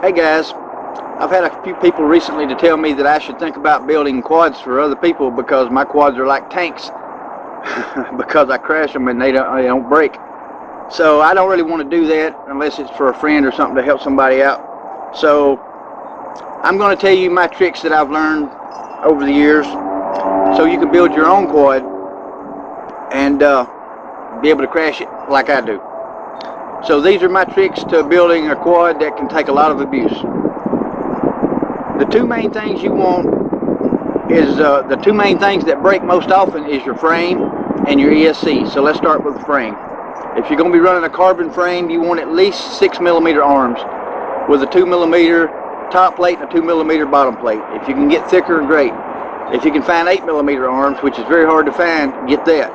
Hey guys, I've had a few people recently to tell me that I should think about building quads for other people because my quads are like tanks because I crash them and they don't break. So I don't really want to do that unless it's for a friend or something to help somebody out. So I'm going to tell you my tricks that I've learned over the years so you can build your own quad and be able to crash it like I do. So these are my tricks to building a quad that can take a lot of abuse. The two main things you want is the two main things that break most often is your frame and your ESC. So let's start with the frame. If you're going to be running a carbon frame, you want at least 6mm arms with a 2mm top plate and a 2mm bottom plate. If you can get thicker, great. If you can find 8mm arms, which is very hard to find, get that.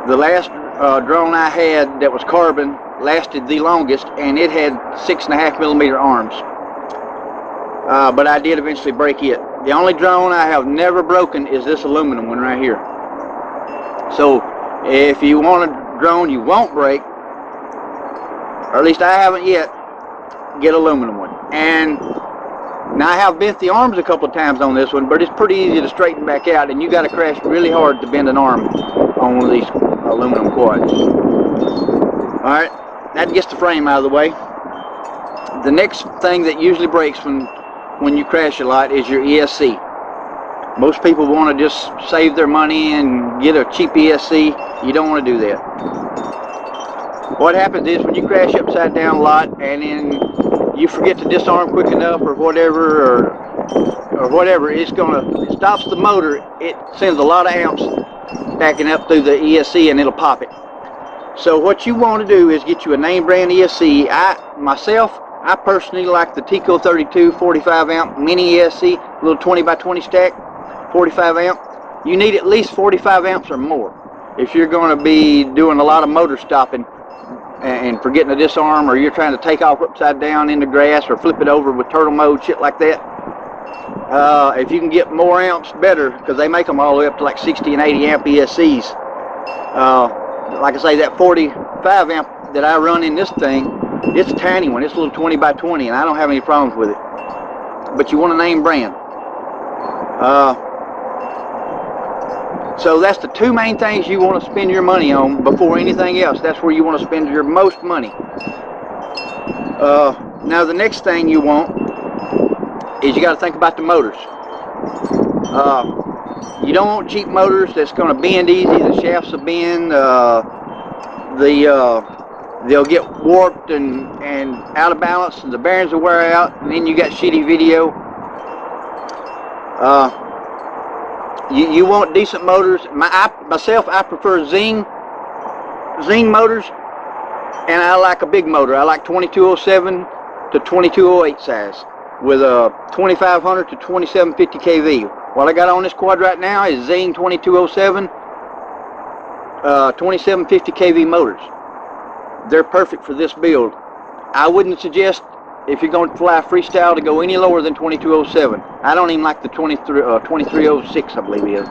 The last drone I had that was carbon lasted the longest, and it had 6.5mm arms. But I did eventually break it. The only drone I have never broken is this aluminum one right here. So if you want a drone you won't break, or at least I haven't yet, get aluminum one. And now I have bent the arms a couple of times on this one, but it's pretty easy to straighten back out, and you got to crash really hard to bend an arm on one of these aluminum quads. Alright, that gets the frame out of the way. The next thing that usually breaks when you crash a lot is your ESC. Most people want to just save their money and get a cheap ESC. You don't want to do that. What happens is when you crash upside down a lot and then you forget to disarm quick enough or whatever, it stops the motor. It sends a lot of amps backing up through the ESC and it'll pop it. So what you want to do is get you a name brand ESC. I personally like the Tico 32 45 amp mini ESC, little 20x20 stack, 45 amp. You need at least 45 amps or more if you're going to be doing a lot of motor stopping and forgetting to disarm, or you're trying to take off upside down in the grass or flip it over with turtle mode, shit like that. If you can get more amps, better, because they make them all the way up to like 60 and 80 amp ESCs. Like I say, that 45 amp that I run in this thing, it's a tiny one. It's a little 20x20, and I don't have any problems with it. But you want a name brand. So that's the two main things you want to spend your money on before anything else. That's where you want to spend your most money. Now the next thing you want is you got to think about the motors. You don't want cheap motors that's going to bend easy. The shafts will bend. They'll get warped and out of balance, and the bearings will wear out, and then you got shitty video. You want decent motors. Myself, I prefer Zing motors, and I like a big motor. I like 2207 to 2208 size with a 2500 to 2750 kV. What I got on this quad right now is Zing 2207 2750 kV motors. They're perfect for this build. I wouldn't suggest, if you're going to fly freestyle, to go any lower than 2207. I don't even like the 2306, I believe it is.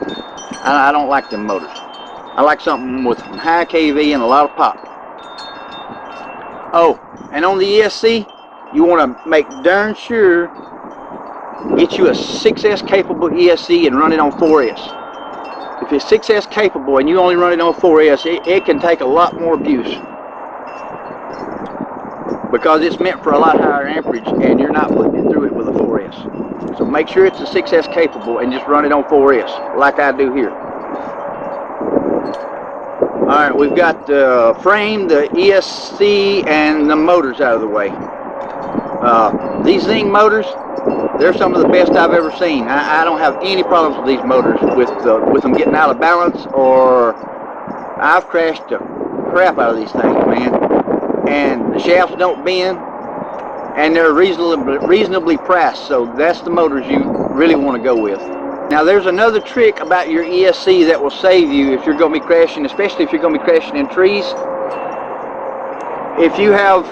I don't like them motors. I like something with high kV and a lot of pop. Oh, and on the ESC, you want to make darn sure get you a 6S capable ESC and run it on 4S. If it's 6S capable and you only run it on 4S, it can take a lot more abuse, because it's meant for a lot higher amperage and you're not putting it through it with a 4S. So make sure it's a 6S capable and just run it on 4S like I do here. Alright, we've got the frame, the ESC, and the motors out of the way. These Zing motors, they're some of the best I've ever seen. I don't have any problems with these motors with them getting out of balance, or I've crashed the crap out of these things, man. And the shafts don't bend, and they're reasonably priced, so that's the motors you really want to go with. Now there's another trick about your ESC that will save you if you're going to be crashing, especially if you're going to be crashing in trees. If you have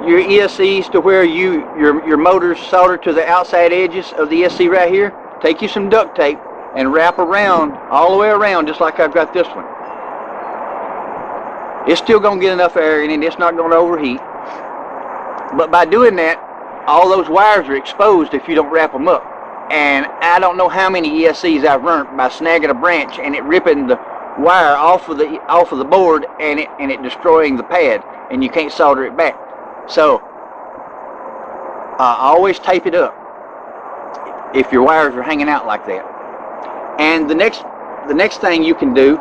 your ESCs to where your motors soldered to the outside edges of the ESC right here, take you some duct tape and wrap around, all the way around, just like I've got this one. It's still going to get enough air in it. It's not going to overheat. But by doing that, all those wires are exposed if you don't wrap them up. And I don't know how many ESCs I've burnt by snagging a branch and it ripping the wire off of the board and it destroying the pad, and you can't solder it back. So always tape it up if your wires are hanging out like that. And the next thing you can do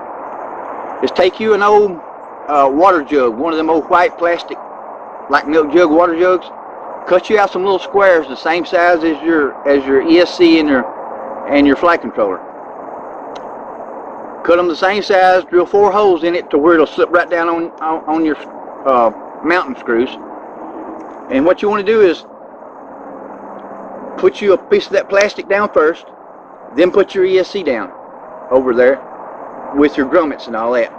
is take you an old water jug, one of them old white plastic like milk jug water jugs. Cut you out some little squares the same size as your ESC and your flight controller. Cut them the same size, drill 4 holes in it to where it'll slip right down on your mounting screws. And what you want to do is put you a piece of that plastic down first, then put your ESC down over there with your grommets and all that.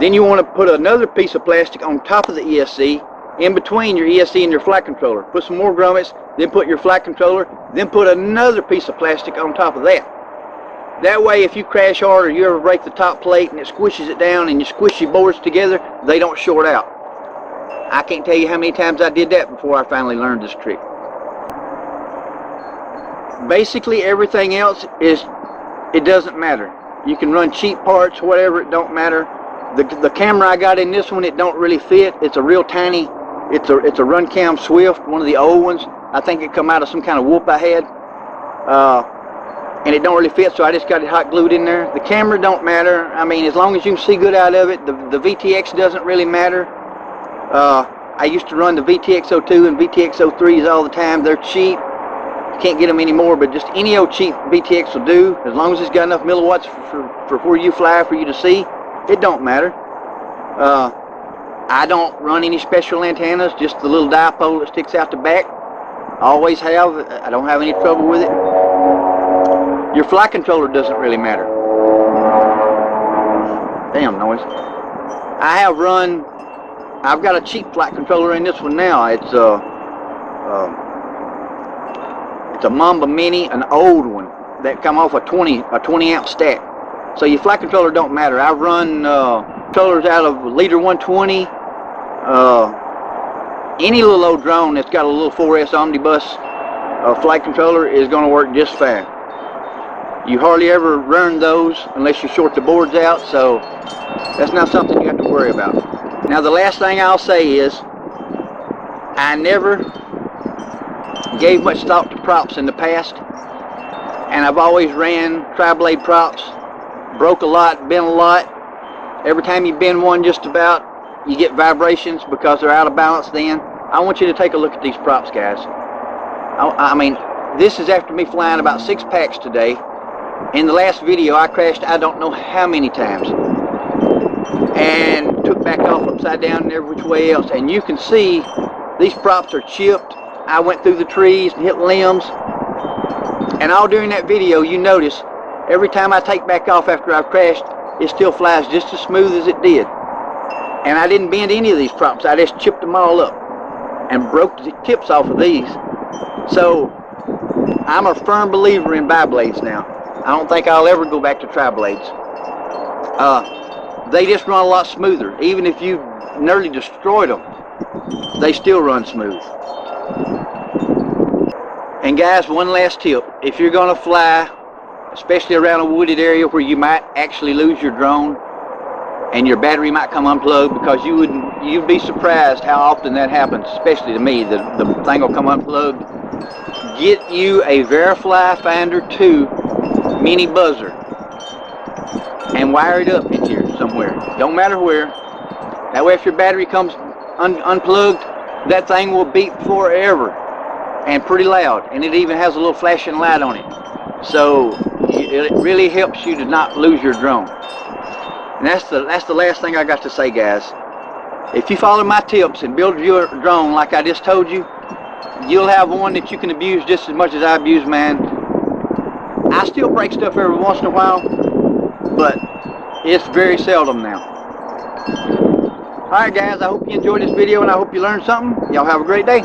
Then you want to put another piece of plastic on top of the ESC, in between your ESC and your flight controller. Put some more grommets, then put your flight controller, then put another piece of plastic on top of that. That way, if you crash hard or you ever break the top plate and it squishes it down and you squish your boards together, they don't short out. I can't tell you how many times I did that before I finally learned this trick. Basically, everything else it doesn't matter. You can run cheap parts, whatever, it don't matter. The camera I got in this one, it don't really fit. It's a real tiny, it's a Runcam Swift, one of the old ones. I think it come out of some kind of whoop I had. And it don't really fit, so I just got it hot glued in there. The camera don't matter. I mean, as long as you can see good out of it. The VTX doesn't really matter. I used to run the VTX02 and VTX03s all the time. They're cheap. You can't get them anymore, but just any old cheap VTX will do. As long as it's got enough milliwatts for where you fly for you to see, it don't matter. I don't run any special antennas, just the little dipole that sticks out the back. Always have. I don't have any trouble with it. Your flight controller doesn't really matter. Damn noise. I've got a cheap flight controller in this one now. It's a Mamba Mini, an old one that come off a 20 amp stack. So your flight controller don't matter. I run controllers out of Leader 120. Any little old drone that's got a little 4S Omnibus flight controller is going to work just fine. You hardly ever run those unless you short the boards out, so that's not something you have to worry about. Now the last thing I'll say is I never gave much thought to props in the past, and I've always ran tri-blade props, broke a lot, bent a lot. Every time you bend one just about, you get vibrations because they're out of balance then. I want you to take a look at these props, guys. I mean, this is after me flying about 6 packs today. In the last video, I crashed I don't know how many times and took back off upside down and every which way else. And you can see these props are chipped. I went through the trees and hit limbs. And all during that video, you notice every time I take back off after I've crashed, it still flies just as smooth as it did. And I didn't bend any of these props. I just chipped them all up and broke the tips off of these. So I'm a firm believer in bi-blades now. I don't think I'll ever go back to tri-blades. They just run a lot smoother. Even if you nearly destroyed them, they still run smooth. And guys, one last tip. If you're going to fly, especially around a wooded area where you might actually lose your drone and your battery might come unplugged, because you'd be surprised how often that happens, especially to me. The thing will come unplugged. Get you a Verifly Finder 2 mini buzzer and wire it up in here somewhere. Don't matter where. That way if your battery comes unplugged, that thing will beep forever and pretty loud, and it even has a little flashing light on it. So it really helps you to not lose your drone. And that's the last thing I got to say, guys. If you follow my tips and build your drone like I just told you, you'll have one that you can abuse just as much as I abuse mine. I still break stuff every once in a while, but it's very seldom now. Alright guys, I hope you enjoyed this video and I hope you learned something. Y'all have a great day.